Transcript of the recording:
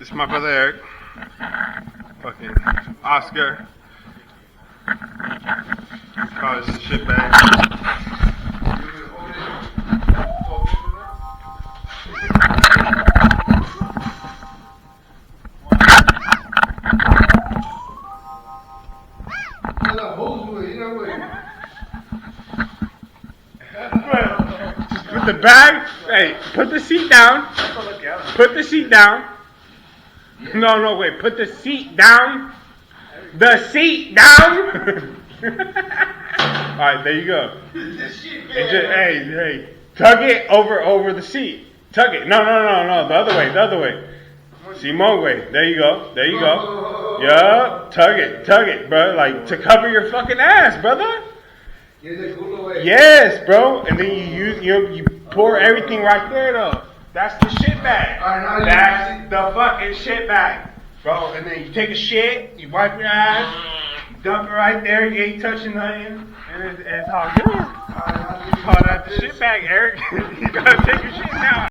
This is my brother Eric. Fucking Oscar. Call this a shit bag. Just put the bag. Hey, put the seat down. Put the seat down. No, wait. Put the seat down. The seat down. Alright, there you go. And just, hey, tug it over the seat. Tug it. No. The other way. Simone way. There you go. Yup. Tug it, bro. Like to cover your fucking ass, brother. Yes, bro. And then you pour everything right there, though. That's the shit bag. That's the fucking shit bag, bro. And then you take a shit, you wipe your ass, you dump it right there. You ain't touching nothing, and it's all good. You call that the shit bag, Eric. You gotta take your shit now.